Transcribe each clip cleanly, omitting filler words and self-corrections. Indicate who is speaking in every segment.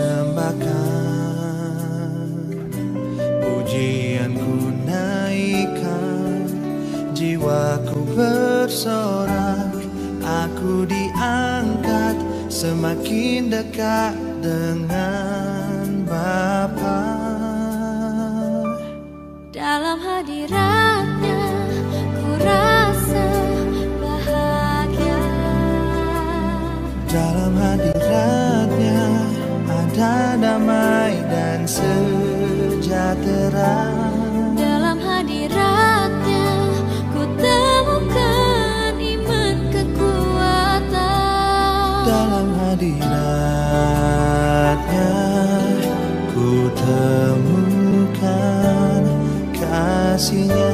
Speaker 1: persembahkan, pujianku naikkan, jiwaku bersorak, aku diangkat semakin dekat dengan Bapa.
Speaker 2: Dalam hadiratnya ku rasa bahagia.
Speaker 1: Dalam hadiratnya ada damai dan sejahtera.
Speaker 2: Dalam hadiratnya ku temukan iman kekuatan.
Speaker 1: Dalam hadiratnya ku temukan kasih-Nya.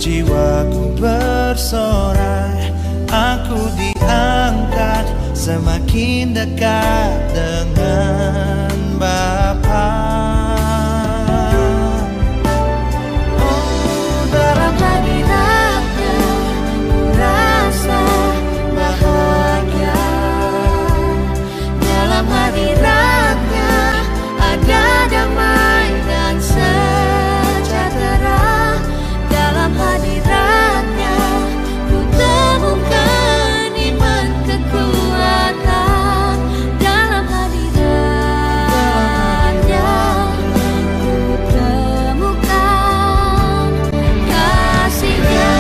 Speaker 1: Jiwaku bersorak, aku diangkat semakin dekat dengan Bapa. Oh, dalam hadiratnya ku rasa bahagia. Dalam hadiratnya ada damai dan sejahtera. Dalam hadiratnya ku temukan iman kekuatan. Dalam hadiratnya ku temukan kasih-Nya.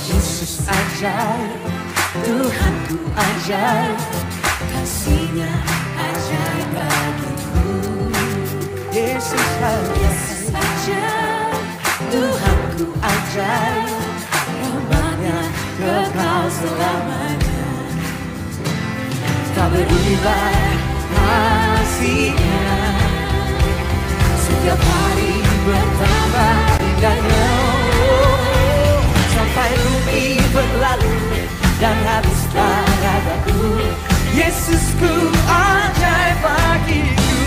Speaker 3: Yesus ajaib, Tuhanku ajaib, kasih-Nya ajaib bagiku. Yesus ajaib, Tuhanku ajaib, rahmat-Nya kekal selamanya. Tak berubah kasih-Nya, setiap hari bertambah indahnya, sampai bumi berlalu dan habislah ragaku. Yesusku ajaib bagiku.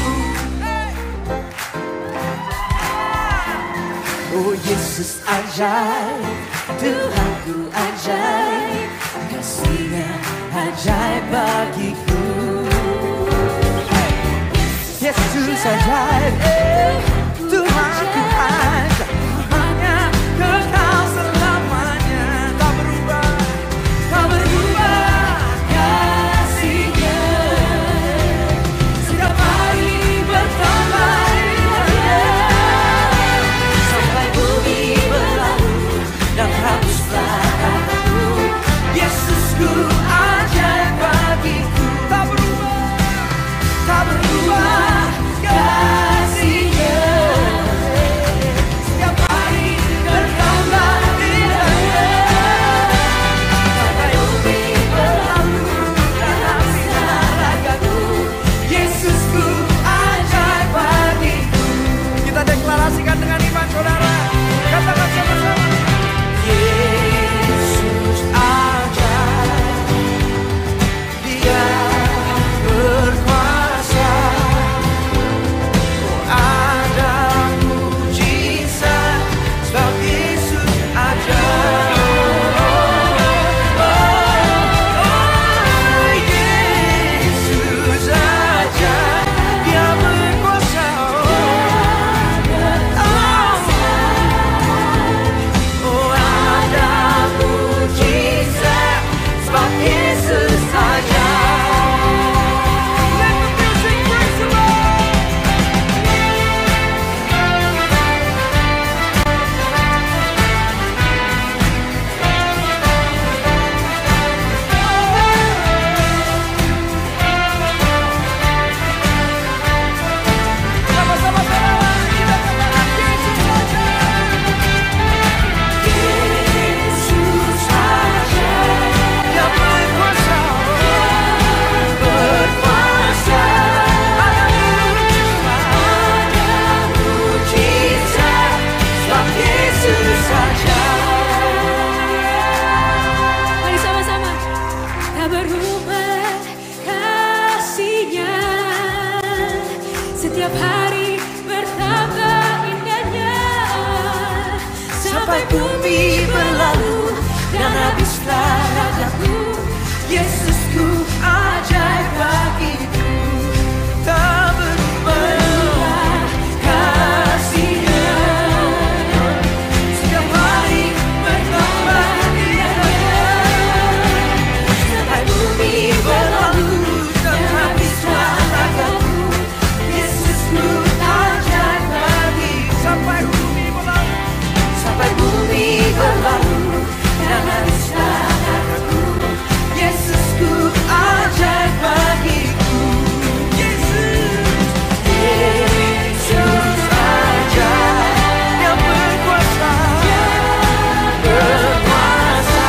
Speaker 3: Oh Yesus ajaib, Tuhanku ajaib, kasih-Nya ajaib bagiku. Yesus ajaib, Tuhanku ajaib, hanya kekal selamanya, tak berubah, tak berubah kasih-Nya. Setiap hari bertambah indahnya, sampai bumi berlalu dan habislah kataku. Yesusku ajaib bagiku, tak berubah, tak berubah kasih-Nya. Setiap hari bertambah indahnya, sampai bumi berlalu dan habislah ragaku. Yesusku ajaib bagiku. Kita deklarasikan dengan iman, saudara. Katakan sama-sama. Yesus ajaib, Dia berkuasa. Oh, ada mujizat sebab Yesus ajaib. Oh, Yesus ajaib, Dia berkuasa. Oh, ada mujizat sebab Yesus ajaib. Let the music praise the Lord. Sama-sama saudara, kita katakan Yesus ajaib. Yesus ajaib, Dia berkuasa, berkuasa. Ada mujizat sebab Yesus ajaib.
Speaker 2: Mari sama-sama. Tak berubah kasih-Nya, setiap hari bertambah indahnya,
Speaker 3: Sampai bumi berlalu dan habislah ragaku. Yesusku ajaib bagiku, tak berubah kasih-Nya. Setiap hari bertambah indahnya, sampai bumi berlalu dan habislah ragaku. Yesusku ajaib bagiku, sampai bumi berlalu, sampai bumi berlalu dan habislah ragaku. Yesusku ajaib bagiku. Yesus, Yesus ajaib, Dia berkuasa, berkuasa.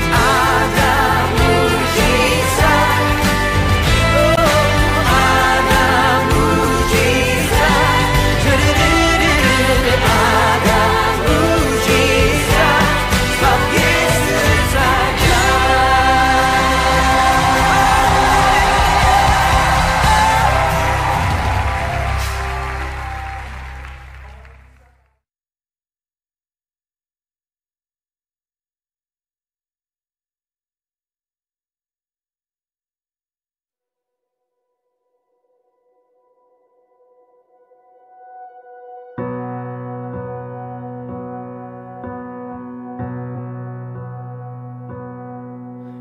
Speaker 3: Ada mujizat, oh ada mujizat. Ada mujizat sebab Yesus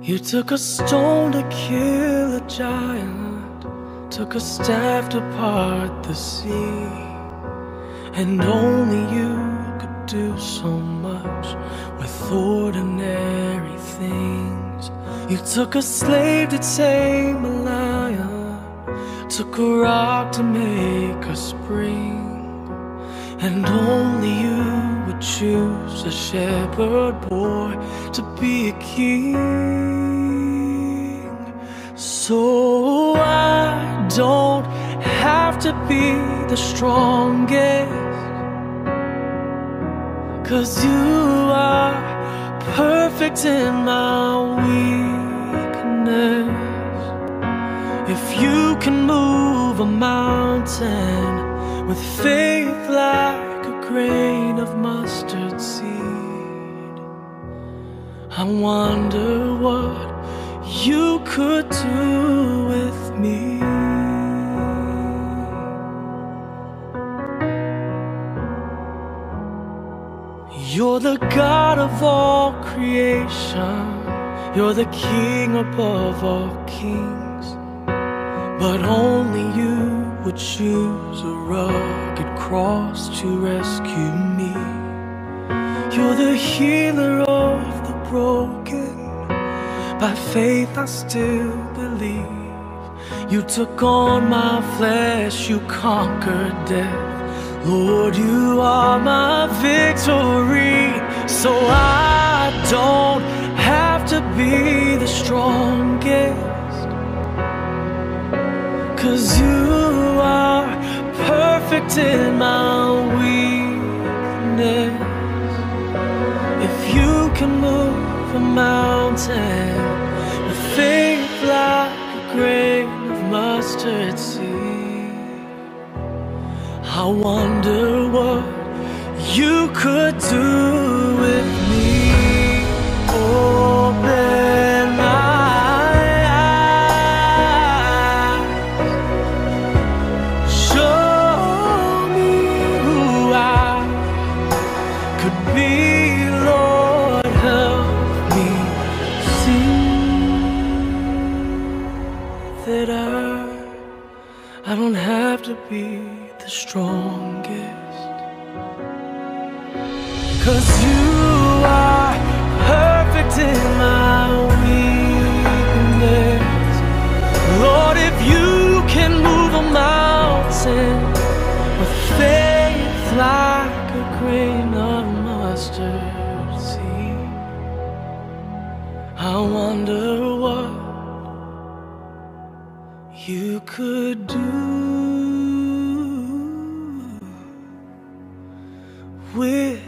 Speaker 4: You took a stone to kill a giant, took a staff to part the sea, and only you could do so much with ordinary things. You took a slave to tame a lion, took a rock to make a spring, and only you would choose a shepherd boy to be a king. So I don't have to be the strongest, 'cause you are perfect in my weakness. If you can move a mountain with faith like a grain of mustard seed, I wonder what you could do with me. You're the God of all creation, you're the King above all kings, but only you would choose a rugged cross to rescue me. You're the healer of the broken, by faith I still believe. You took on my flesh, you conquered death. Lord, you are my victory, so I don't have to be the strongest, 'cause you are perfect in my weakness. If you can move a mountain with faith like a grain of mustard seed, I wonder what you could do with me. Open my eyes, show me who I could be. Lord, help me see that I don't have to be the strongest, 'cause you are perfect in my weakness. Lord, if you can move a mountain with faith like a grain of mustard seed, I wonder what you could do with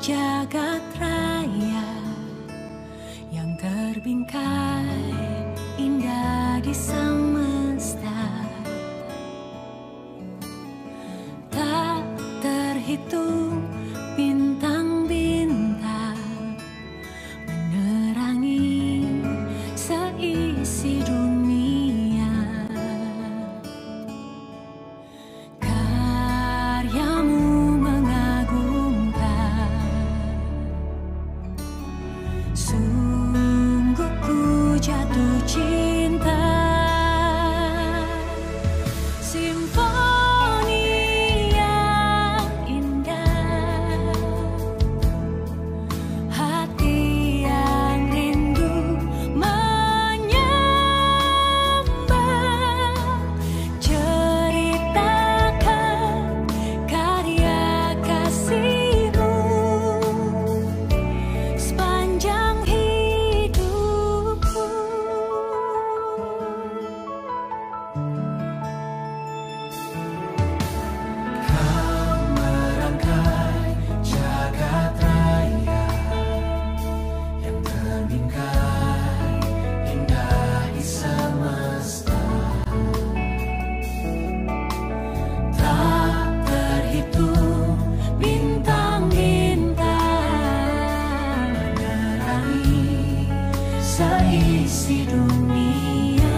Speaker 2: jagat raya yang terbingkai indah di semesta, tak terhitung bintang-bintang menerangi seisi dunia. Karyamu mengagumkan, sungguh ku jatuh cinta. Simfoni yang indah, hati yang rindu menyembah, ceritakan karya kasih-Mu sepanjang hidupku.
Speaker 4: Kau merangkai jagat raya yang terbingkai indah di semesta, tak terhitung bintang-bintang menerangi seisi dunia.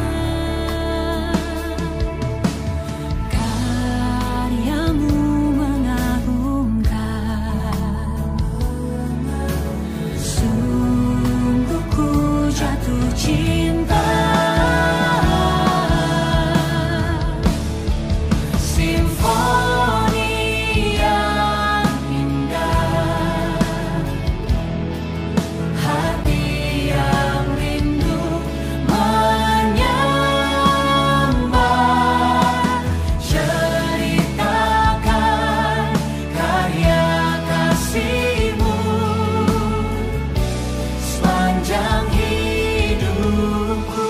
Speaker 4: Karyamu mengagumkan, sungguh ku jatuh cinta. Simfoni yang indah, hati yang rindu menyembah, ceritakan karya kasih-Mu sepanjang hidupku.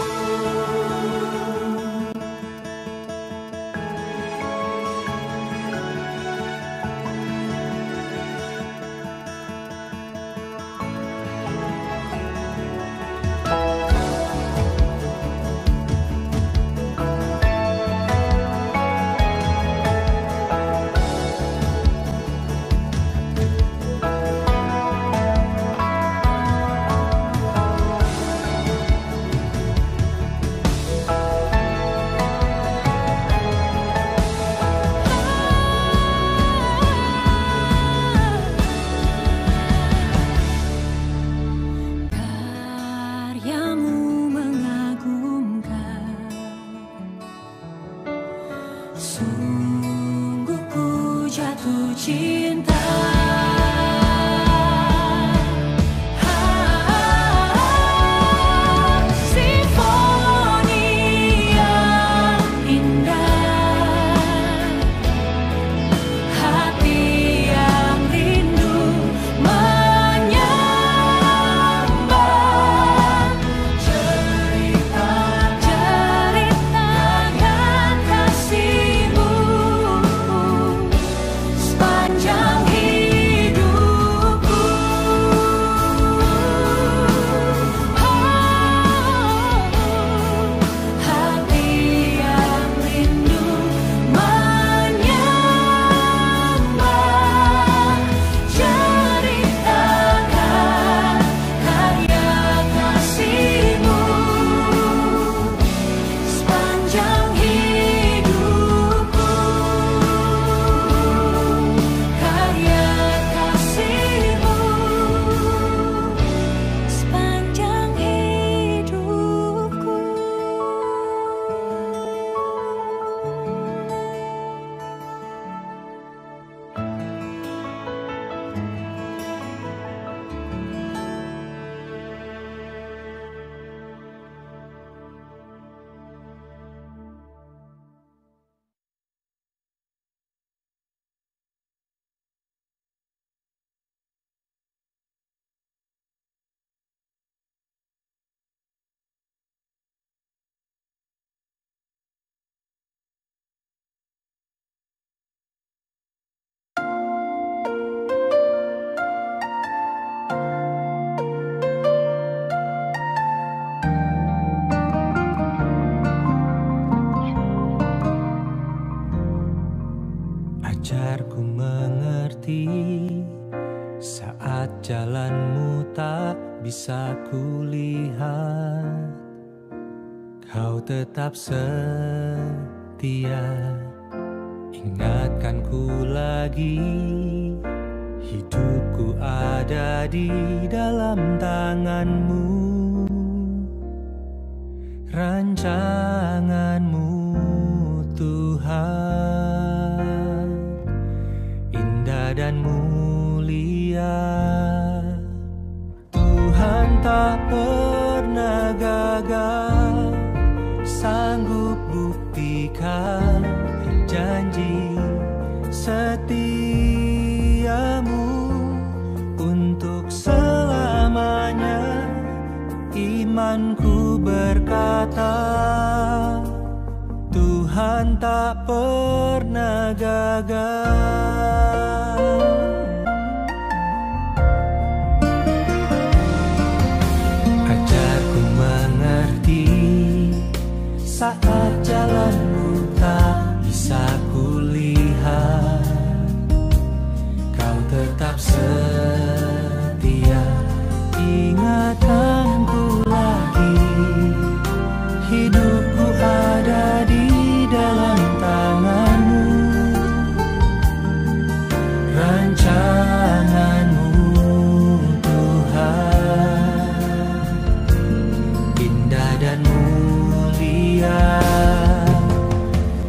Speaker 4: Karyamu mengagumkan, sungguh ku jatuh cinta. Simfoni yang indah, hati yang rindu menyembah, ceritakan kasih-Mu sepanjang
Speaker 5: Ajarku mengerti saat jalanmu tak bisa kulihat. Kau tetap setia, ingatkanku lagi. Hidupku ada di dalam tanganmu, rancanganmu Tuhan, indah dan mulia. Tuhan tak pernah gagal, sanggup buktikan janji setiamu untuk selamanya. Imanku berkata, Tuhan tak pernah gagal. Ajarku mengerti saat jalanmu tak bisa kulihat. Kau tetap setia, ingatkanku lagi. Hidupku ada di dalam tanganmu, rancanganmu Tuhan, indah dan mulia.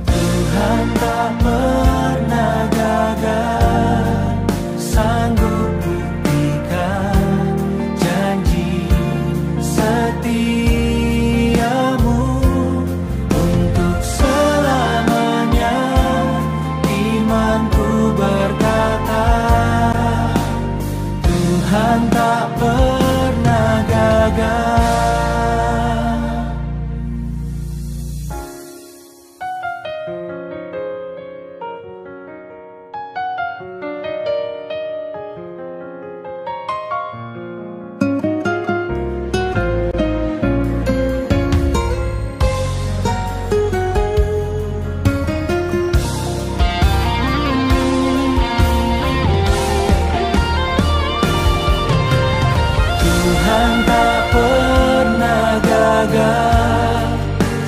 Speaker 5: Tuhan tak pernah gagal, sanggup buktikan janji setiamu untuk selamanya. Imanku berkata, Tuhan tak pernah gagal. Tuhan tak pernah gagal,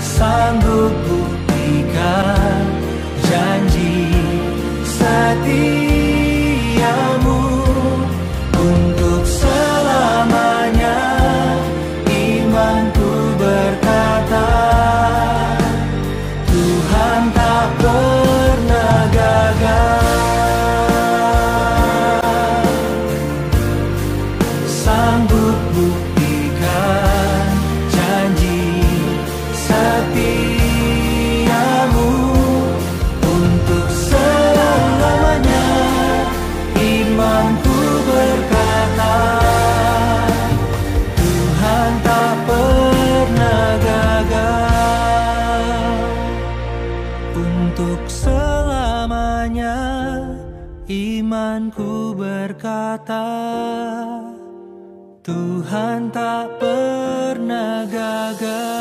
Speaker 5: sanggup buktikan janji setiamu untuk selamanya. Imanku berkata, Tuhan tak pernah gagal, sanggup buktikan janji setiamu untuk selamanya. Imanku berkata, Tuhan tak pernah gagal untuk selamanya. Imanku berkata, Tuhan tak pernah gagal.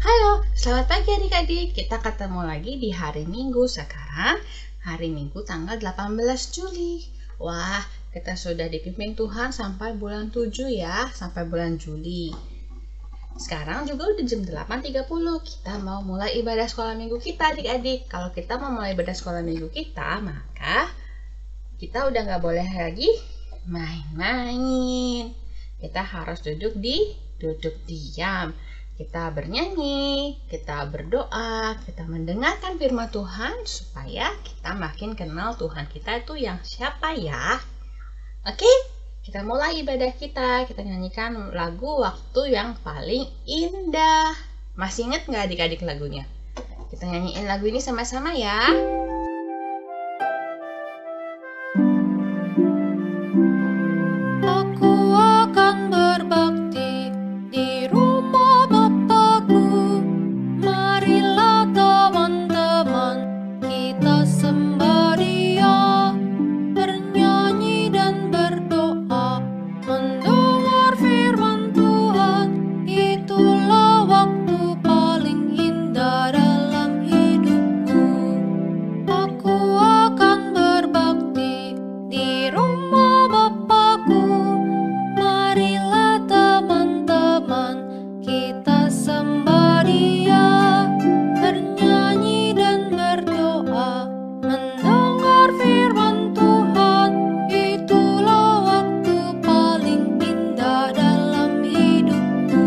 Speaker 6: Halo, selamat pagi adik-adik. Kita ketemu lagi di hari Minggu. Sekarang hari Minggu tanggal 18 Juli. Wah, kita sudah dipimpin Tuhan sampai bulan 7 ya, sampai bulan Juli. Sekarang juga udah jam 8.30. Kita mau mulai ibadah sekolah minggu kita adik-adik. Kalau kita mau mulai ibadah sekolah minggu kita, maka kita udah nggak boleh lagi main-main. Kita harus duduk diam. Kita bernyanyi, kita berdoa, kita mendengarkan firman Tuhan supaya kita makin kenal Tuhan kita itu yang siapa ya. Oke, kita mulai ibadah kita. Kita nyanyikan lagu Waktu Yang Paling Indah. Masih ingat nggak adik-adik lagunya? Kita nyanyiin lagu ini sama-sama ya.
Speaker 1: Aku akan berbakti di rumah Bapakku. Marilah teman-teman, kita sembah Dia, bernyanyi dan berdoa, mendengar firman Tuhan. Itulah waktu paling indah dalam hidupku. Aku akan berbakti di rumah Bapakku. Marilah teman-teman, kita sembah Dia, bernyanyi dan berdoa, mendengar firman Tuhan. Itulah waktu paling indah dalam hidupku.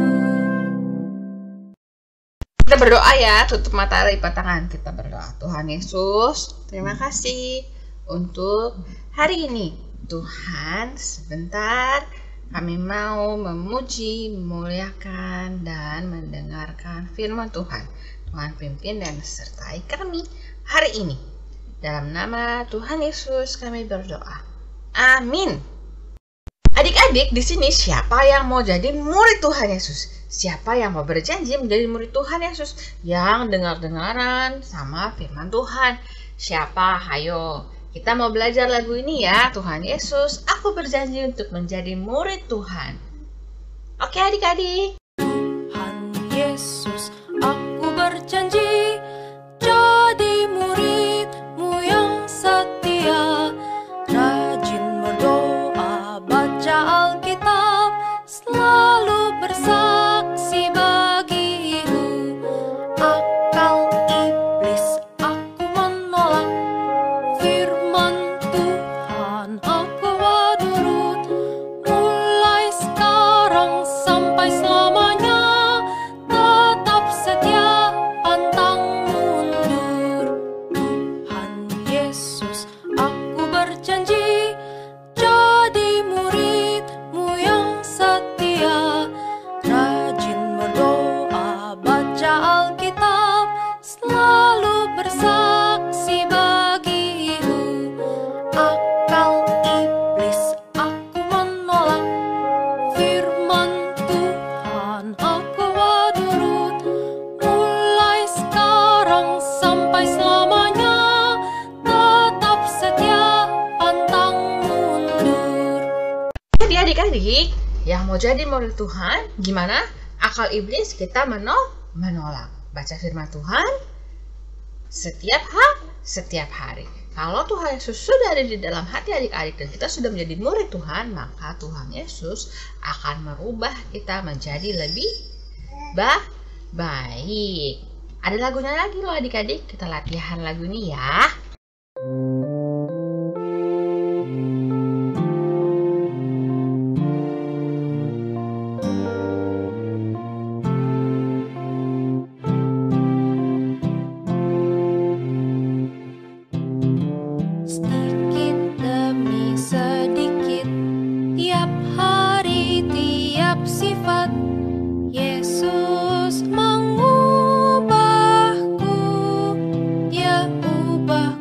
Speaker 6: Kita berdoa ya, tutup mata, lipat tangan. Kita berdoa. Tuhan Yesus, terima kasih untuk hari ini. Tuhan, sebentar kami mau memuji, memuliakan, dan mendengarkan firman Tuhan. Tuhan pimpin dan sertai kami hari ini. Dalam nama Tuhan Yesus kami berdoa. Amin. Adik-adik, di sini siapa yang mau jadi murid Tuhan Yesus? Siapa yang mau berjanji menjadi murid Tuhan Yesus? Yang dengar-dengaran sama firman Tuhan. Siapa? Hayo. Kita mau belajar lagu ini ya. Tuhan Yesus, aku berjanji untuk menjadi murid Tuhan. Oke adik-adik.
Speaker 1: Tuhan Yesus, aku berjanji jadi murid-Mu yang setia, rajin berdoa, baca Alkitab, selalu bersaksi bagi-Mu. Akal iblis aku menolak, firman Tuhan aku turut, mulai sekarang sampai selamanya, tetap setia, pantang mundur. Tuhan Yesus, aku berjanji jadi murid-Mu yang setia, rajin berdoa, baca Alkitab, selalu bersaksi bagi-Mu. Akal iblis aku menolak, firman Tuhan aku turut, mulai sekarang sampai selamanya, tetap setia, pantang mundur.
Speaker 6: Jadi adik-adik yang mau jadi murid Tuhan, gimana? Akal iblis kita menolak. Baca firman Tuhan setiap hari. Kalau Tuhan Yesus sudah ada di dalam hati adik-adik dan kita sudah menjadi murid Tuhan, maka Tuhan Yesus akan merubah kita menjadi lebih baik. Ada lagunya lagi loh adik-adik. Kita latihan lagu ini ya.
Speaker 1: Sedikit demi sedikit, tiap hari, tiap sifat, Yesus mengubahku, Dia ubah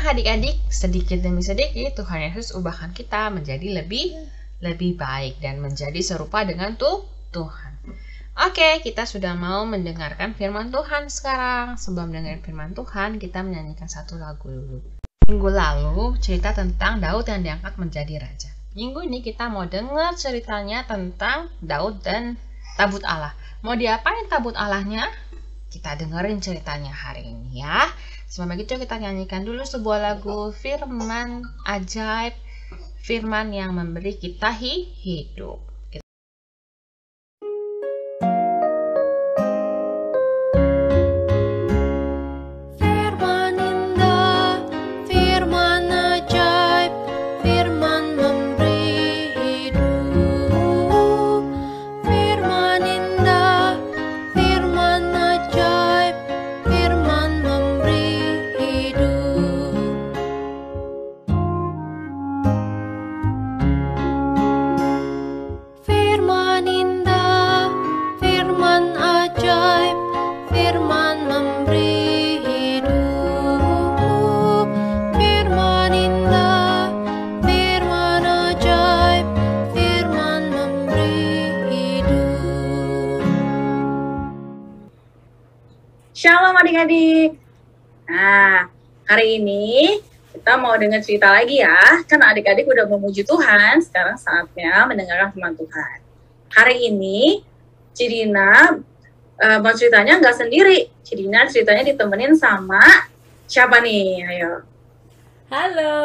Speaker 6: adik-adik, sedikit demi sedikit Tuhan Yesus ubahkan kita menjadi lebih baik dan menjadi serupa dengan Tuhan. Oke, kita sudah mau mendengarkan firman Tuhan sekarang. Sebelum mendengar firman Tuhan, kita menyanyikan satu lagu dulu. Minggu lalu cerita tentang Daud yang diangkat menjadi raja. Minggu ini kita mau dengar ceritanya tentang Daud dan tabut Allah. Mau diapain tabut Allahnya? Kita dengerin ceritanya hari ini ya. Sebelum begitu kita nyanyikan dulu sebuah lagu firman ajaib, firman yang memberi kita hidup.
Speaker 1: Firman indah, firman ajaib, firman memberi hidup. Firman indah, firman ajaib, firman memberi hidup. Firman indah, firman ajaib, firman memberi hidup. Firman indah, firman ajaib, firman memberi hidup.
Speaker 7: Shalom adik-adik. Nah, hari ini kita mau dengar cerita lagi ya. Kan adik-adik udah memuji Tuhan, sekarang saatnya mendengarkan firman Tuhan. Hari ini, Cidina mau ceritanya nggak sendiri. Cidina ceritanya ditemenin sama siapa nih? Ayo.
Speaker 8: Halo,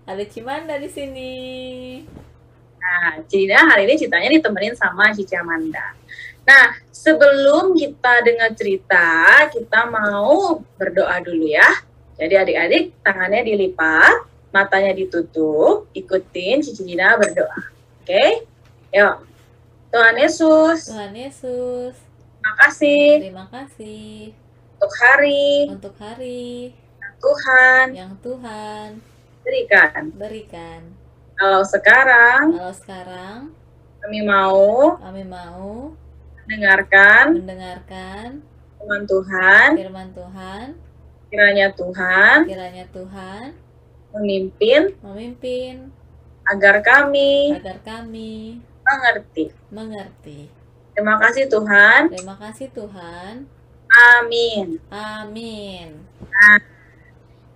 Speaker 8: ada Cimanda di sini.
Speaker 7: Nah, Cidina hari ini ceritanya ditemenin sama Cici Amanda. Nah, sebelum kita dengar cerita, kita mau berdoa dulu ya. Jadi adik-adik tangannya dilipat, matanya ditutup, ikutin Cici Dina berdoa. Oke? Yuk. Tuhan Yesus,
Speaker 8: Tuhan Yesus,
Speaker 7: terima kasih
Speaker 8: terima kasih
Speaker 7: untuk hari
Speaker 8: untuk hari
Speaker 7: Tuhan
Speaker 8: yang Tuhan
Speaker 7: berikan.
Speaker 8: berikan.
Speaker 7: Kalau sekarang
Speaker 8: Kalau sekarang
Speaker 7: kami mau
Speaker 8: kami mau
Speaker 7: mendengarkan
Speaker 8: mendengarkan
Speaker 7: firman Tuhan,
Speaker 8: firman Tuhan,
Speaker 7: kiranya Tuhan
Speaker 8: kiranya Tuhan
Speaker 7: memimpin
Speaker 8: memimpin
Speaker 7: agar kami
Speaker 8: agar kami
Speaker 7: mengerti.
Speaker 8: mengerti.
Speaker 7: Terima kasih Tuhan.
Speaker 8: Terima kasih Tuhan.
Speaker 7: Amin.
Speaker 8: Amin.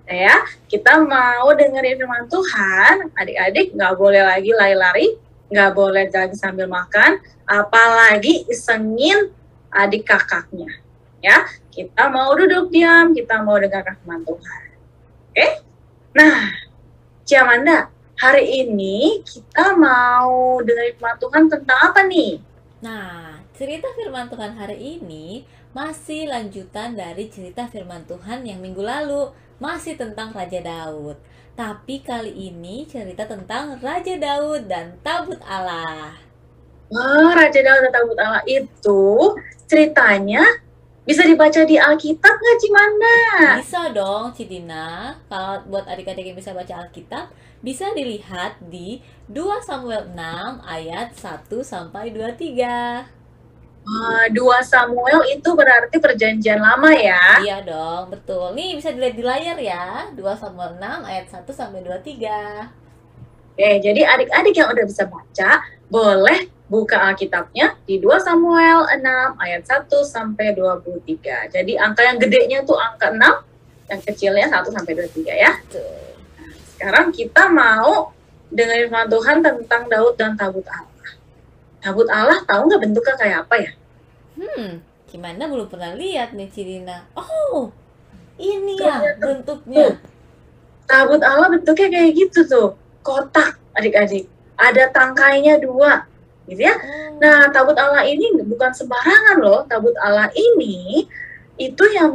Speaker 7: Ya, kita mau dengerin firman Tuhan. Adik-adik nggak boleh lagi lari-lari, nggak boleh lagi sambil makan, apalagi isengin adik kakaknya. Ya, kita mau duduk diam, kita mau dengarkan firman Tuhan. Oke? Nah, Ciamanda, hari ini kita mau dengerin firman Tuhan tentang apa nih?
Speaker 8: Nah, cerita firman Tuhan hari ini masih lanjutan dari cerita firman Tuhan yang minggu lalu, masih tentang Raja Daud. Tapi kali ini cerita tentang Raja Daud dan tabut Allah.
Speaker 7: Wah, Raja Daud dan tabut Allah itu ceritanya bisa dibaca di Alkitab nggak, Cimanda?
Speaker 8: Bisa dong, Cidina. Kalau buat adik-adik yang bisa baca Alkitab, bisa dilihat di 2 Samuel 6 ayat 1 sampai 23.
Speaker 7: 2 Samuel itu berarti perjanjian lama ya?
Speaker 8: Iya dong, betul. Nih bisa dilihat di layar ya. 2 Samuel 6 ayat 1 sampai 23.
Speaker 7: Oke, jadi adik-adik yang udah bisa baca, boleh buka Alkitabnya di 2 Samuel 6 ayat 1 sampai 23. Jadi angka yang gedenya tuh angka 6, yang kecilnya 1 sampai 23 ya.
Speaker 8: Betul.
Speaker 7: Sekarang kita mau dengerin firman Tuhan tentang Daud dan tabut Allah. Tabut Allah tahu nggak bentuknya kayak apa ya?
Speaker 8: Gimana belum pernah lihat nih Cidina. Oh, ini
Speaker 7: Tuh,
Speaker 8: ya
Speaker 7: lihat tuh.
Speaker 8: bentuknya.
Speaker 7: Tabut Allah bentuknya kayak gitu tuh, kotak adik-adik. Ada tangkainya 2, gitu ya.
Speaker 8: Oh,
Speaker 7: Nah, tabut Allah ini bukan sembarangan loh. Tabut Allah ini itu yang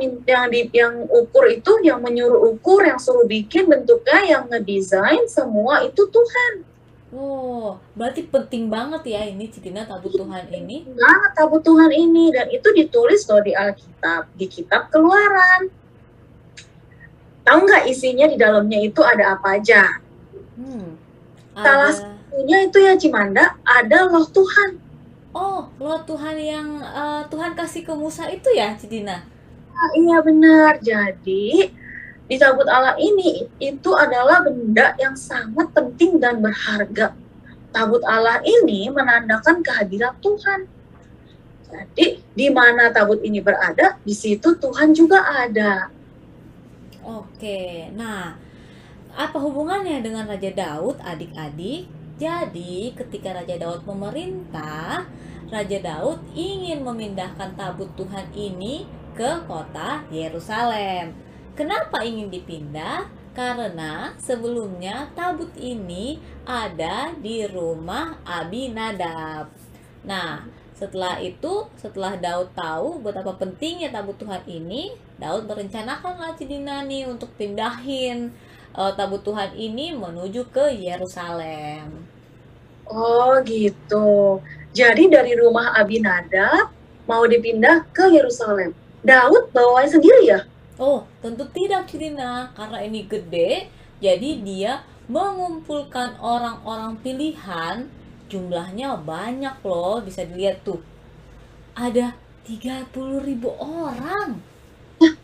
Speaker 7: ukur itu, yang menyuruh ukur, yang suruh bikin bentuknya, yang ngedesain semua itu Tuhan.
Speaker 8: oh, berarti penting banget ya ini Cidina tabut Tuhan ini.
Speaker 7: Nah, tabut Tuhan ini, dan itu ditulis loh di Alkitab, di kitab Keluaran. Tahu nggak isinya di dalamnya itu ada apa aja? Salah
Speaker 8: Ada.
Speaker 7: satunya itu ya Cimanda, ada loh Tuhan.
Speaker 8: Oh, loh Tuhan yang Tuhan kasih ke Musa itu ya Cidina.
Speaker 7: Nah, iya benar. Jadi di tabut Allah ini itu adalah benda yang sangat penting dan berharga. Tabut Allah ini menandakan kehadiran Tuhan. Jadi, di mana tabut ini berada, di situ Tuhan juga ada.
Speaker 8: Oke, nah apa hubungannya dengan Raja Daud, adik-adik? Jadi, ketika Raja Daud memerintah, Raja Daud ingin memindahkan tabut Tuhan ini ke kota Yerusalem. Kenapa ingin dipindah? Karena sebelumnya tabut ini ada di rumah Abinadab. Nah, setelah itu, setelah Daud tahu betapa pentingnya tabut Tuhan ini, Daud merencanakan lah Cidina nih untuk pindahin tabut Tuhan ini menuju ke Yerusalem.
Speaker 7: Oh gitu. Jadi dari rumah Abinadab mau dipindah ke Yerusalem. Daud bawanya sendiri ya?
Speaker 8: Oh, tentu tidak Cidina, karena ini gede, jadi dia mengumpulkan orang-orang pilihan, jumlahnya banyak loh, bisa dilihat tuh. Ada 30.000 orang.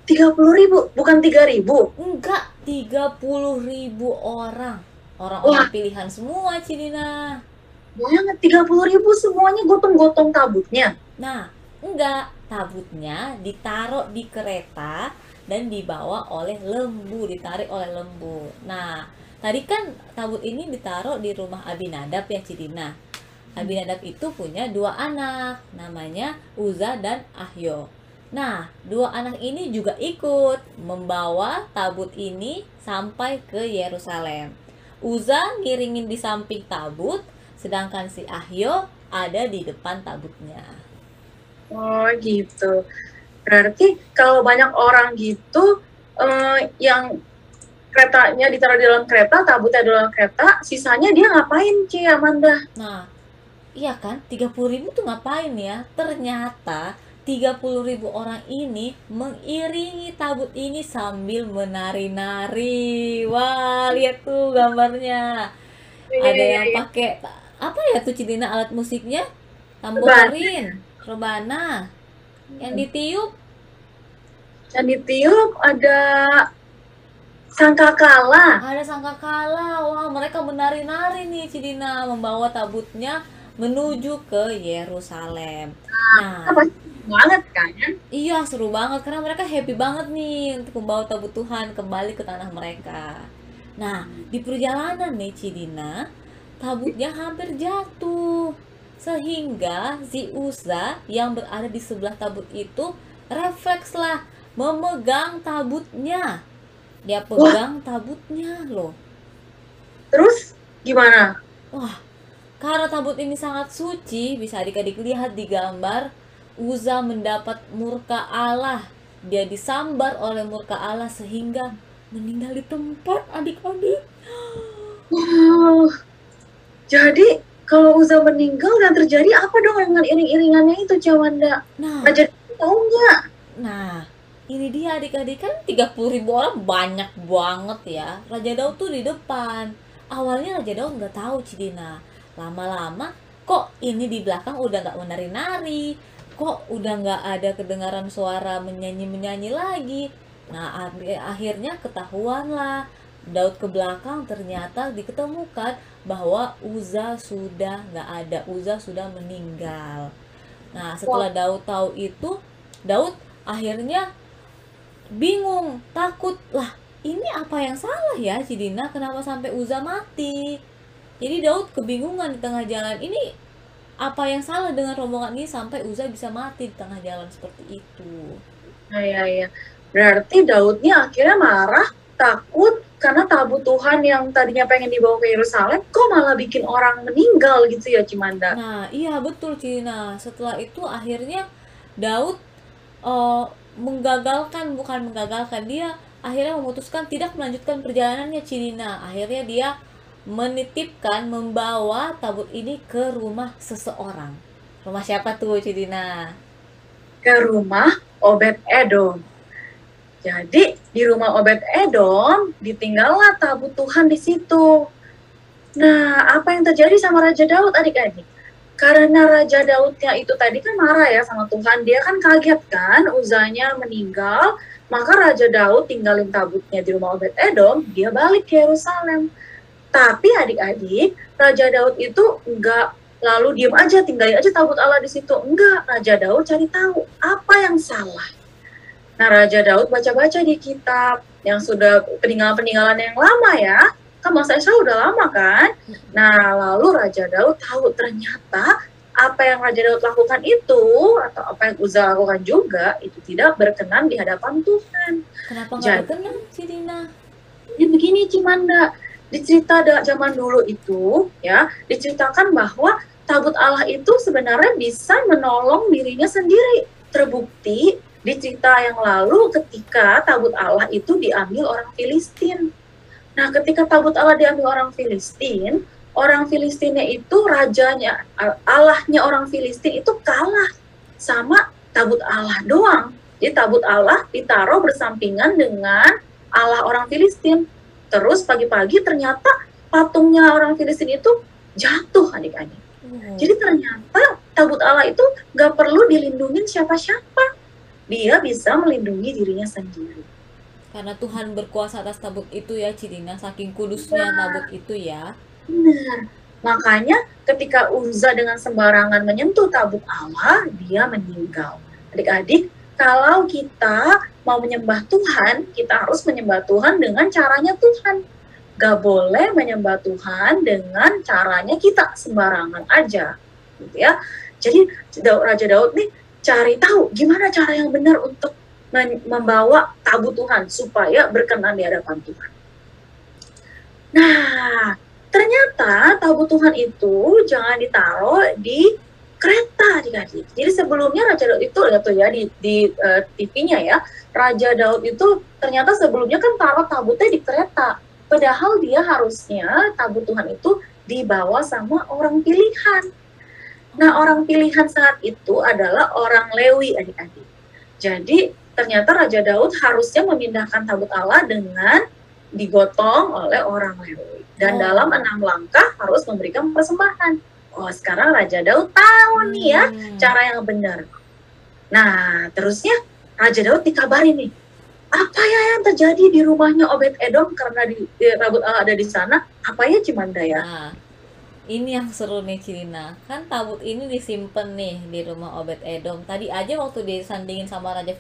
Speaker 7: 30.000, bukan 3.000.
Speaker 8: Enggak, 30.000 orang. Orang-orang pilihan semua, Cidina.
Speaker 7: Banyak, 30.000 semuanya gotong-gotong tabutnya.
Speaker 8: Nah, enggak, tabutnya ditaruh di kereta dan dibawa oleh lembu, ditarik oleh lembu. Nah, tadi kan tabut ini ditaruh di rumah Abinadab ya, Cidina. Abinadab itu punya 2 anak, namanya Uza dan Ahyo. Nah, 2 anak ini juga ikut membawa tabut ini sampai ke Yerusalem. Uza ngiringin di samping tabut, sedangkan si Ahyo ada di depan tabutnya.
Speaker 7: Oh gitu. Berarti kalau banyak orang gitu, yang keretanya ditaruh di dalam kereta, tabutnya di dalam kereta, sisanya dia ngapain, Ci Amanda?
Speaker 8: Nah, iya kan, 30.000 tuh ngapain ya? Ternyata 30.000 orang ini mengiringi tabut ini sambil menari-nari. Wah, lihat tuh gambarnya. Ada yang pakai apa ya tuh Cidina alat musiknya? Tamborin, rebana. Yang ditiup
Speaker 7: ada sangkakala.
Speaker 8: Ada sangkakala. Wah, mereka menari-nari nih Cidina, membawa tabutnya menuju ke Yerusalem. Nah,
Speaker 7: banget kan?
Speaker 8: iya, seru banget karena mereka happy banget nih untuk membawa tabut Tuhan kembali ke tanah mereka. Nah, di perjalanan nih Cidina, tabutnya hampir jatuh. Sehingga si Uza yang berada di sebelah tabut itu reflekslah memegang tabutnya. Dia pegang tabutnya loh.
Speaker 7: Terus gimana?
Speaker 8: Wah, karena tabut ini sangat suci, bisa adik-adik lihat di gambar, Uza mendapat murka Allah. Dia disambar oleh murka Allah sehingga meninggal di tempat, adik-adik.
Speaker 7: Wow. Jadi kalau Uza meninggal dan terjadi apa dong dengan iring-iringannya itu, Cawanda?
Speaker 8: Nah,
Speaker 7: Raja tahu nggak?
Speaker 8: Nah, ini dia adik-adik, kan 30.000 orang banyak banget ya. Raja Daud tuh di depan. Awalnya Raja Daud nggak tahu Cidina. Lama-lama kok ini di belakang udah nggak menari-nari. Kok udah nggak ada kedengaran suara menyanyi-menyanyi lagi. Nah, akhirnya ketahuan lah. Daud ke belakang, ternyata diketemukan bahwa Uza sudah nggak ada. Uza sudah meninggal. Nah, setelah Daud tahu itu, Daud akhirnya bingung, takut lah. Ini apa yang salah ya, Cidina? Kenapa sampai Uza mati? Jadi Daud kebingungan di tengah jalan. Ini apa yang salah dengan rombongan ini sampai Uza bisa mati di tengah jalan seperti itu?
Speaker 7: Iya. Berarti Daudnya akhirnya marah, takut karena tabut Tuhan yang tadinya pengen dibawa ke Yerusalem kok malah bikin orang meninggal gitu ya, Cimanda?
Speaker 8: Nah, iya betul Cina. Setelah itu akhirnya Daud bukan menggagalkan, dia akhirnya memutuskan tidak melanjutkan perjalanannya Cina. Akhirnya dia menitipkan, membawa tabut ini ke rumah seseorang. Rumah siapa tuh Cina?
Speaker 7: Ke rumah Obed-Edom. Jadi di rumah Obed-Edom ditinggallah tabut Tuhan di situ. Nah, apa yang terjadi sama Raja Daud adik-adik? karena Raja Daudnya itu tadi kan marah ya sama Tuhan, dia kan kaget kan Uzanya meninggal, maka Raja Daud tinggalin tabutnya di rumah Obed-Edom, dia balik ke Yerusalem. Tapi adik-adik, Raja Daud itu enggak lalu diem aja, tinggalin aja tabut Allah di situ. Enggak, Raja Daud cari tahu apa yang salah. Nah, Raja Daud baca-baca di kitab yang sudah peninggalan-peninggalan yang lama ya. Kan bangsa Israel udah lama kan? Nah, lalu Raja Daud tahu ternyata apa yang Raja Daud lakukan itu, atau apa yang Uza lakukan juga, itu tidak berkenan di hadapan Tuhan.
Speaker 8: Kenapa nggak berkenan, Cidina?
Speaker 7: Jadi begini Cimanda, di cerita zaman dulu itu, ya, diceritakan bahwa tabut Allah itu sebenarnya bisa menolong dirinya sendiri. Terbukti di cerita yang lalu ketika tabut Allah itu diambil orang Filistin. Nah, ketika tabut Allah diambil orang Filistinnya itu rajanya, Allahnya orang Filistin itu kalah sama tabut Allah doang. Jadi tabut Allah ditaruh bersampingan dengan Allah orang Filistin. Terus pagi-pagi ternyata patungnya orang Filistin itu jatuh adik-adik. Jadi ternyata tabut Allah itu gak perlu dilindungi siapa-siapa. Dia bisa melindungi dirinya sendiri.
Speaker 8: Karena Tuhan berkuasa atas tabut itu ya, Cidina, saking kudusnya tabut itu ya.
Speaker 7: Benar. Makanya ketika Uza dengan sembarangan menyentuh tabut Allah, dia meninggal. Adik-adik, kalau kita mau menyembah Tuhan, kita harus menyembah Tuhan dengan caranya Tuhan. Gak boleh menyembah Tuhan dengan caranya kita sembarangan aja, gitu ya. Jadi Raja Daud nih cari tahu gimana cara yang benar untuk membawa tabut Tuhan supaya berkenan di hadapan Tuhan. Nah, ternyata tabut Tuhan itu jangan ditaruh di kereta, adik-adik. Jadi sebelumnya Raja Daud itu, lihat tuh ya di TV-nya ya, Raja Daud itu ternyata sebelumnya kan taruh tabutnya di kereta. Padahal dia harusnya tabut Tuhan itu dibawa sama orang pilihan. Nah, orang pilihan saat itu adalah orang Lewi, adik-adik. Jadi ternyata Raja Daud harusnya memindahkan tabut Allah dengan digotong oleh orang Lewi. Dan dalam 6 langkah harus memberikan persembahan. Oh, sekarang Raja Daud tahu nih ya cara yang benar. Nah, terusnya Raja Daud dikabarin nih, apa ya yang terjadi di rumahnya Obed-Edom karena di tabut Allah ada di sana? Apa ya Cimanda ya?
Speaker 8: Nah, ini yang seru nih Cilina. Kan tabut ini disimpan nih di rumah Obed-Edom. Tadi aja waktu disandingin sama Raja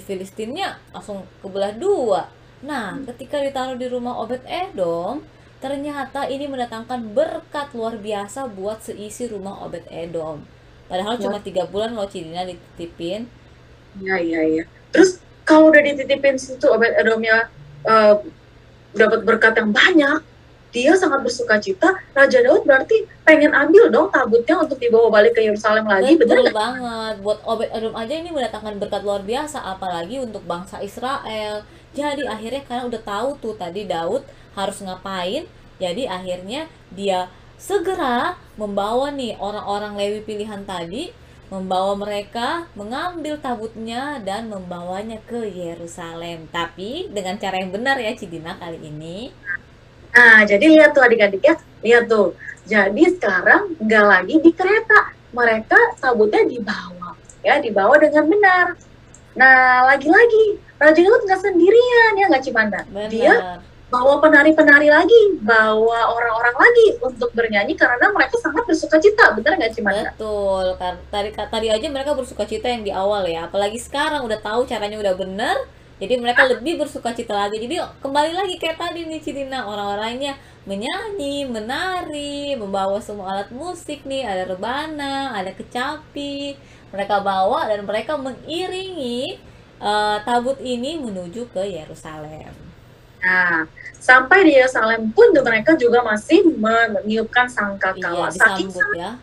Speaker 8: Filistinnya langsung kebelah dua. Nah, ketika ditaruh di rumah Obed-Edom, ternyata ini mendatangkan berkat luar biasa buat seisi rumah Obed-Edom. Padahal cuma 3 bulan loh Cilina dititipin.
Speaker 7: Iya. Terus kalau udah dititipin situ Obed-Edomnya dapat berkat yang banyak, dia sangat bersuka cita. Raja Daud berarti pengen ambil dong tabutnya untuk dibawa balik ke Yerusalem lagi.
Speaker 8: Betul
Speaker 7: bener
Speaker 8: banget. Buat Obed-Edom aja ini mendatangkan berkat luar biasa, apalagi untuk bangsa Israel. Jadi akhirnya karena udah tahu tuh tadi Daud harus ngapain, jadi akhirnya dia segera membawa nih orang-orang Lewi pilihan tadi, membawa mereka mengambil tabutnya dan membawanya ke Yerusalem. Tapi dengan cara yang benar ya Cidina kali ini.
Speaker 7: Nah, jadi lihat tuh adik-adik ya, lihat tuh. Jadi sekarang nggak lagi di kereta, mereka tabutnya dibawa, ya dibawa dengan benar. Nah, lagi-lagi Raja Daud nggak sendirian ya nggak Cimanda, dia bawa penari-penari lagi, bawa orang-orang lagi untuk bernyanyi karena mereka sangat bersuka cita, benar nggak Cimanda?
Speaker 8: Betul, tadi aja mereka bersuka cita yang di awal ya, apalagi sekarang udah tahu caranya udah benar. Jadi mereka lebih bersuka cita lagi. Jadi kembali lagi kayak tadi nih Cidina, orang-orangnya menyanyi, menari, membawa semua alat musik nih, ada rebana, ada kecapi. Mereka bawa dan mereka mengiringi tabut ini menuju ke Yerusalem.
Speaker 7: Nah, sampai di Yerusalem pun mereka juga masih meniupkan sangkakala.
Speaker 8: Disambut ya.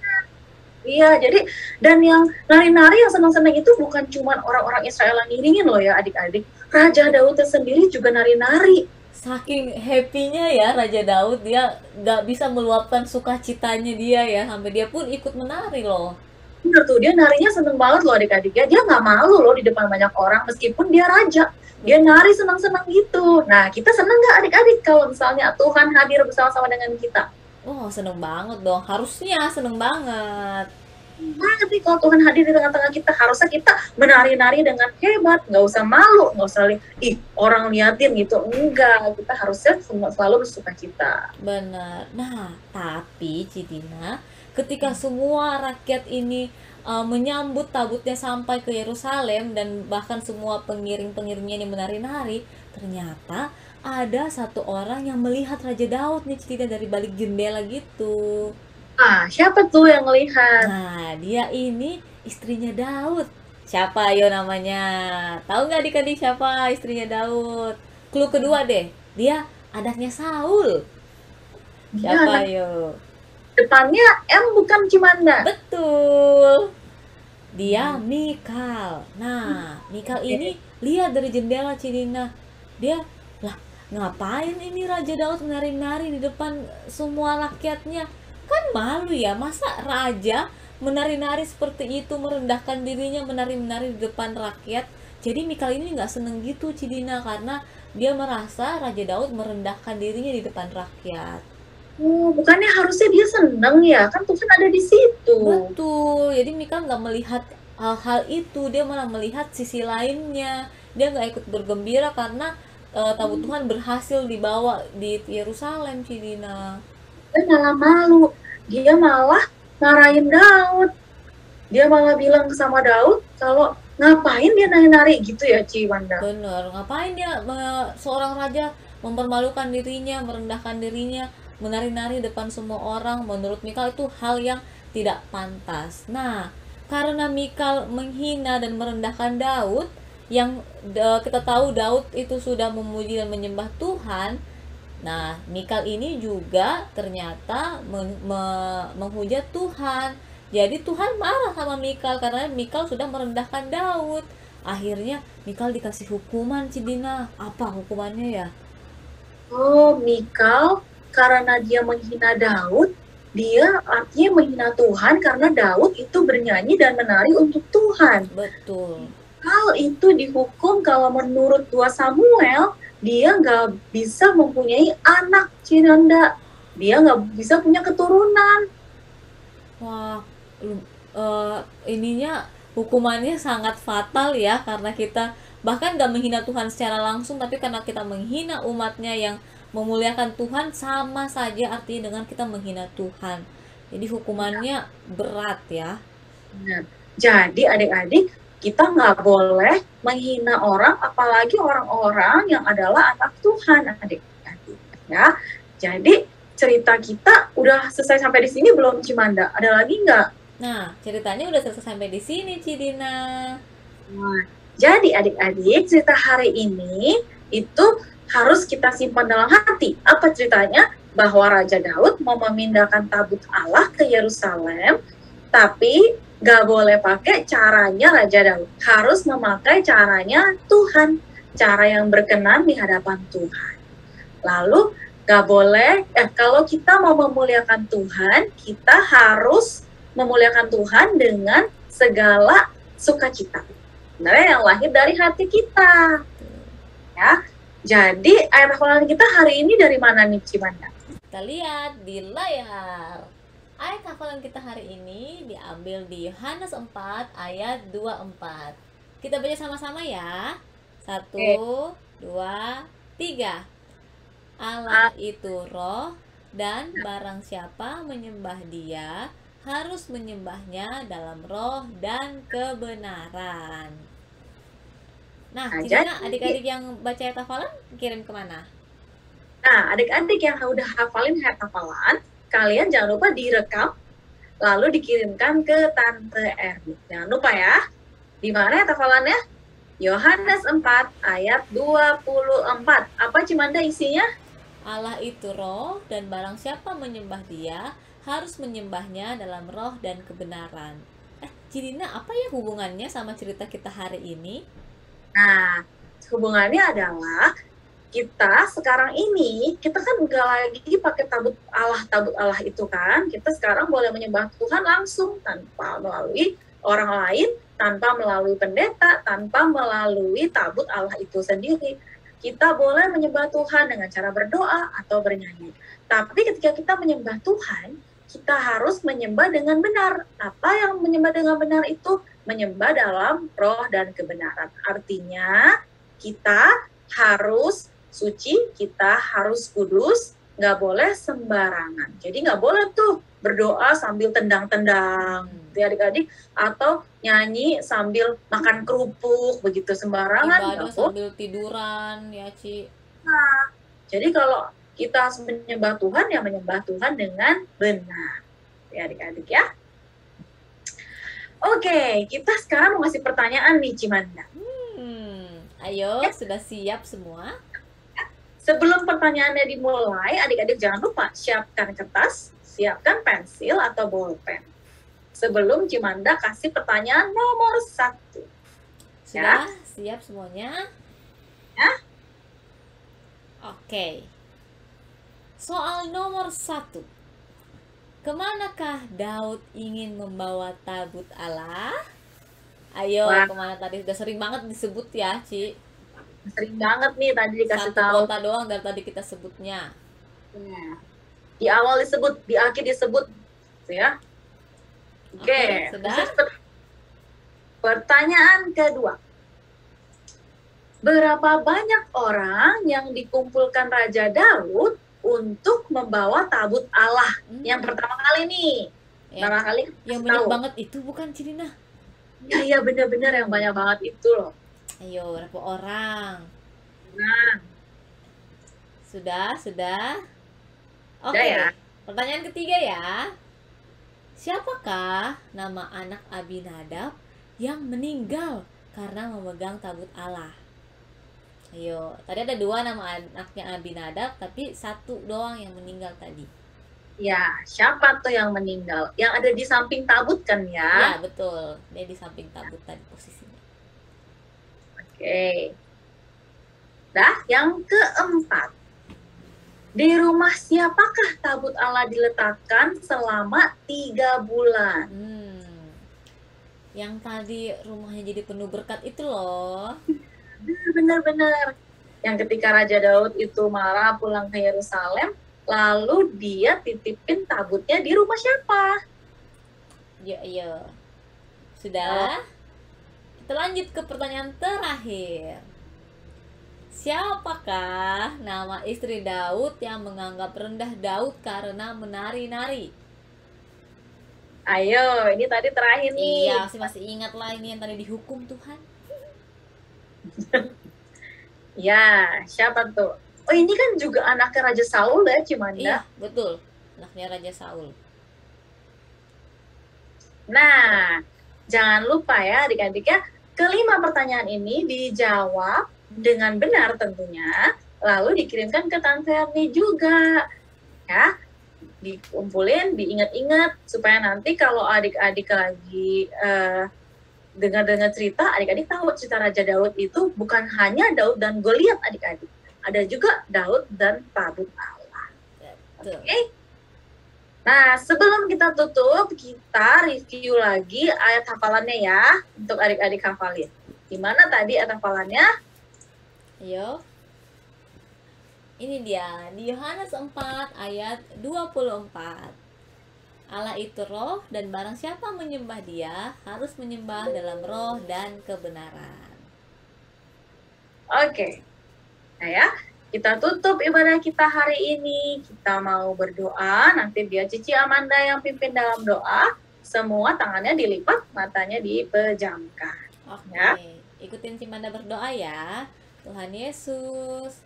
Speaker 7: Iya, jadi dan yang nari-nari yang senang-senang itu bukan cuma orang-orang Israel yang ngiringin loh ya adik-adik. Raja Daud sendiri juga nari-nari.
Speaker 8: Saking happy-nya ya Raja Daud, dia gak bisa meluapkan sukacitanya dia ya, sampai dia pun ikut menari loh.
Speaker 7: Bener tuh, dia narinya seneng banget loh adik-adik ya. Dia gak malu loh di depan banyak orang meskipun dia raja. Dia nari senang-senang gitu. Nah, kita seneng gak adik-adik kalau misalnya Tuhan hadir bersama-sama dengan kita?
Speaker 8: Oh, seneng banget dong. Harusnya seneng banget.
Speaker 7: Banget nih kalau Tuhan hadir di tengah-tengah kita, harusnya kita menari-nari dengan hebat, nggak usah malu, nggak usah orang liatin gitu, enggak, kita harusnya selalu bersuka cita.
Speaker 8: Bener. Nah, tapi Cidina, ketika semua rakyat ini menyambut tabutnya sampai ke Yerusalem dan bahkan semua pengiring-pengiringnya ini menari-nari, ternyata ada satu orang yang melihat Raja Daud nih Cidina dari balik jendela gitu.
Speaker 7: Siapa tuh yang melihat?
Speaker 8: Nah, dia ini istrinya Daud. Siapa yo namanya? Tahu nggak adik-adik siapa istrinya Daud? Clue kedua deh, dia anaknya Saul.
Speaker 7: Dia
Speaker 8: Siapa
Speaker 7: anak-
Speaker 8: yo?
Speaker 7: Depannya M bukan Cimanda.
Speaker 8: Betul. Dia Mikal. Nah, Mikal ini lihat dari jendela Cidina. Dia, lah, ngapain ini Raja Daud menari-nari di depan semua rakyatnya? Kan malu ya, masa raja menari-nari seperti itu, merendahkan dirinya, menari-nari di depan rakyat. Jadi Mikal ini nggak seneng gitu Cidina, karena dia merasa Raja Daud merendahkan dirinya di depan rakyat.
Speaker 7: Bukannya harusnya dia seneng ya? Kan Tuhan ada di situ.
Speaker 8: Betul, jadi Mikal nggak melihat hal itu, dia malah melihat sisi lainnya. Dia nggak ikut bergembira karena tabut Tuhan berhasil dibawa di Yerusalem Cidina.
Speaker 7: Dia malah malu. Dia malah ngarahin Daud. Dia malah bilang sama Daud kalau ngapain dia nari-nari gitu ya Ciwanda.
Speaker 8: Bener, ngapain dia seorang raja mempermalukan dirinya, merendahkan dirinya, menari-nari depan semua orang. Menurut Mikal itu hal yang tidak pantas. Nah, karena Mikal menghina dan merendahkan Daud, yang kita tahu Daud itu sudah memuji dan menyembah Tuhan. Nah, Mikal ini juga ternyata menghujat Tuhan. Jadi Tuhan marah sama Mikal karena Mikal sudah merendahkan Daud. Akhirnya Mikal dikasih hukuman Cidina. Apa hukumannya ya?
Speaker 7: Mikal karena dia menghina Daud, dia artinya menghina Tuhan karena Daud itu bernyanyi dan menari untuk Tuhan.
Speaker 8: Betul.
Speaker 7: Kalau itu dihukum, kalau menurut 2 Samuel, dia nggak bisa mempunyai anak Cinanda. Dia nggak bisa punya keturunan.
Speaker 8: Wah, ininya hukumannya sangat fatal ya, karena kita bahkan gak menghina Tuhan secara langsung, tapi karena kita menghina umatnya yang memuliakan Tuhan, sama saja artinya dengan kita menghina Tuhan. Jadi hukumannya berat ya.
Speaker 7: Nah, jadi adik-adik, kita nggak boleh menghina orang, apalagi orang-orang yang adalah anak Tuhan, adik-adik. Ya, jadi cerita kita udah selesai sampai di sini belum Cimanda? Ada lagi nggak?
Speaker 8: Nah, ceritanya udah selesai sampai di sini Cidina.
Speaker 7: Nah, jadi adik-adik, cerita hari ini itu harus kita simpan dalam hati. Apa ceritanya? Bahwa Raja Daud mau memindahkan tabut Allah ke Yerusalem, tapi gak boleh pakai caranya Raja Daud. Harus memakai caranya Tuhan. Cara yang berkenan di hadapan Tuhan. Lalu gak boleh, kalau kita mau memuliakan Tuhan, kita harus memuliakan Tuhan dengan segala sukacita. Sebenarnya yang lahir dari hati kita. Ya. Jadi ayat hafalan kita hari ini dari mana nih Cimanda?
Speaker 8: Kita lihat di layar. Ayat hafalan kita hari ini diambil di Yohanes 4 ayat 24. Kita baca sama-sama ya. 1, 2, 3. Allah itu roh, dan barang siapa menyembah Dia harus menyembahnya dalam roh dan kebenaran. Nah, Cidina, adik-adik yang baca ayat hafalan kirim kemana?
Speaker 7: Nah, adik-adik yang udah hafalin ayat hafalan, kalian jangan lupa direkam, lalu dikirimkan ke Tante Erni. Jangan lupa ya. Di mana ayat hafalannya? Yohanes 4 ayat 24. Apa Cimanda isinya?
Speaker 8: Allah itu roh, dan barang siapa menyembah Dia harus menyembahnya dalam roh dan kebenaran. Cidina, apa ya hubungannya sama cerita kita hari ini?
Speaker 7: Nah, hubungannya adalah kita sekarang ini, kita kan nggak lagi pakai tabut Allah itu kan. Kita sekarang boleh menyembah Tuhan langsung tanpa melalui orang lain, tanpa melalui pendeta, tanpa melalui tabut Allah itu sendiri. kita boleh menyembah Tuhan dengan cara berdoa atau bernyanyi. Tapi ketika kita menyembah Tuhan, kita harus menyembah dengan benar. Apa yang menyembah dengan benar itu? Menyembah dalam roh dan kebenaran. Artinya, kita harus suci, kita harus kudus, nggak boleh sembarangan. Jadi nggak boleh tuh berdoa sambil tendang-tendang, adik-adik, atau nyanyi sambil makan kerupuk, begitu sembarangan.
Speaker 8: Ibadah
Speaker 7: nggak boleh.
Speaker 8: sambil tiduran ya Ci.
Speaker 7: Nah, jadi kalau kita menyembah Tuhan, ya menyembah Tuhan dengan benar. Ya adik-adik ya. Oke, kita sekarang mau ngasih pertanyaan nih Cimanda.
Speaker 8: Ayo, sudah siap semua?
Speaker 7: Sebelum pertanyaannya dimulai, adik-adik jangan lupa siapkan kertas, siapkan pensil atau bolpen. Sebelum Cimanda kasih pertanyaan nomor 1.
Speaker 8: Sudah siap semuanya?
Speaker 7: Ya.
Speaker 8: Oke. Soal nomor 1. Kemanakah Daud ingin membawa tabut Allah? Ayo,
Speaker 7: Wah.
Speaker 8: kemana tadi? Udah sering banget disebut ya, Ci.
Speaker 7: Sering banget nih tadi dikasih
Speaker 8: Satu
Speaker 7: tahu.
Speaker 8: kota doang dari tadi kita sebutnya.
Speaker 7: Di awal disebut, di akhir disebut, gitu ya. Oke,
Speaker 8: sudah?
Speaker 7: Pertanyaan kedua. Berapa banyak orang yang dikumpulkan Raja Daud untuk membawa tabut Allah? Yang pertama kali nih.
Speaker 8: Ya,
Speaker 7: Pertama kali
Speaker 8: yang
Speaker 7: kasih
Speaker 8: banyak
Speaker 7: tahu.
Speaker 8: banget itu bukan Cilina.
Speaker 7: Iya benar-benar yang banyak banget itu loh.
Speaker 8: Ayo, berapa orang?
Speaker 7: Nah,
Speaker 8: Sudah? Oke.
Speaker 7: Udah ya.
Speaker 8: Pertanyaan ketiga ya. Siapakah nama anak Abinadab yang meninggal karena memegang tabut Allah? Ayo, tadi ada 2 nama anaknya Abinadab, tapi 1 doang yang meninggal tadi.
Speaker 7: ya siapa tuh yang meninggal? Yang ada di samping tabut kan
Speaker 8: Ya,
Speaker 7: ya?
Speaker 8: betul. Dia di samping tabut tadi posisinya.
Speaker 7: Oke. Dah, yang keempat. Di rumah siapakah tabut Allah diletakkan selama 3 bulan?
Speaker 8: Yang tadi rumahnya jadi penuh berkat itu loh.
Speaker 7: Benar-benar. Yang ketika Raja Daud itu marah pulang ke Yerusalem, lalu dia titipin tabutnya di rumah siapa?
Speaker 8: Iya. Sudah? Kita lanjut ke pertanyaan terakhir. Siapakah nama istri Daud yang menganggap rendah Daud karena menari-nari?
Speaker 7: Ayo, ini tadi terakhir nih.
Speaker 8: Iya, masih ingat lah ini yang tadi dihukum Tuhan.
Speaker 7: Ya, siapa tuh? Oh, ini kan juga anaknya Raja Saul ya, Cimanda.
Speaker 8: Iya, betul. Anaknya Raja Saul.
Speaker 7: Nah, jangan lupa ya adik-adik ya, kelima pertanyaan ini dijawab dengan benar tentunya, lalu dikirimkan ke Tante Erni juga. Ya, dikumpulin, diingat-ingat, supaya nanti kalau adik-adik lagi dengar-dengar cerita, adik-adik tahu cerita Raja Daud itu bukan hanya Daud dan Goliat adik-adik. Ada juga Daud dan tabut Allah.
Speaker 8: Betul.
Speaker 7: Oke? Nah, sebelum kita tutup, kita review lagi ayat hafalannya ya, untuk adik-adik hafalin. Gimana tadi ayat hafalannya?
Speaker 8: Ayo. Ini dia, di Yohanes 4 ayat 24. Allah itu roh, dan barang siapa menyembah dia, harus menyembah dalam roh dan kebenaran.
Speaker 7: Oke. Nah ya, kita tutup ibadah kita hari ini. Kita mau berdoa, nanti biar Cici Amanda yang pimpin dalam doa. Semua tangannya dilipat, matanya dipejamkan.
Speaker 8: Oke,
Speaker 7: Ya.
Speaker 8: ikutin Cimanda berdoa ya. Tuhan Yesus,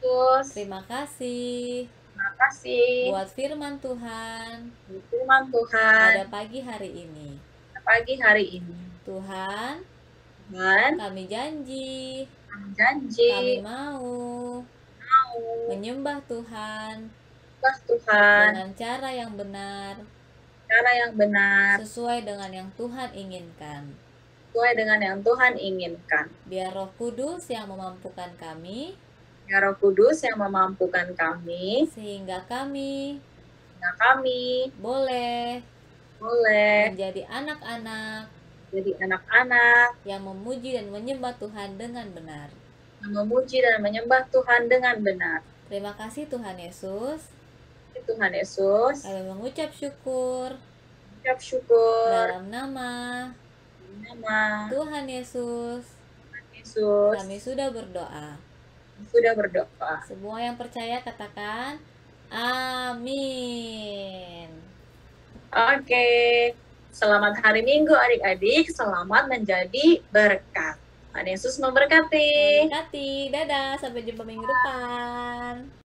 Speaker 7: Terus,
Speaker 8: terima kasih
Speaker 7: terima kasih.
Speaker 8: buat firman Tuhan
Speaker 7: Firman Tuhan
Speaker 8: pada pagi hari ini.
Speaker 7: pagi hari ini.
Speaker 8: Tuhan,
Speaker 7: Dan
Speaker 8: kami janji,
Speaker 7: kami janji
Speaker 8: kami mau
Speaker 7: mau
Speaker 8: menyembah Tuhan
Speaker 7: menyembah Tuhan
Speaker 8: dengan cara yang benar,
Speaker 7: cara yang benar,
Speaker 8: sesuai dengan yang Tuhan inginkan.
Speaker 7: sesuai dengan yang Tuhan inginkan.
Speaker 8: Biar Roh Kudus yang memampukan kami,
Speaker 7: Ya Roh Kudus yang memampukan kami,
Speaker 8: sehingga kami
Speaker 7: sehingga kami
Speaker 8: boleh
Speaker 7: boleh
Speaker 8: menjadi anak-anak
Speaker 7: jadi anak-anak
Speaker 8: yang memuji dan menyembah Tuhan dengan benar.
Speaker 7: memuji dan menyembah Tuhan dengan benar.
Speaker 8: Terima kasih Tuhan Yesus.
Speaker 7: Tuhan Yesus,
Speaker 8: Kami mengucap syukur
Speaker 7: ucap syukur
Speaker 8: dalam nama
Speaker 7: nama
Speaker 8: Tuhan Yesus.
Speaker 7: Yesus.
Speaker 8: Kami sudah berdoa.
Speaker 7: Sudah berdoa.
Speaker 8: Semua yang percaya katakan amin.
Speaker 7: Oke, selamat hari Minggu adik-adik, selamat menjadi berkat. Tuhan Yesus memberkati.
Speaker 8: Terima kasih. Dadah, sampai jumpa minggu depan.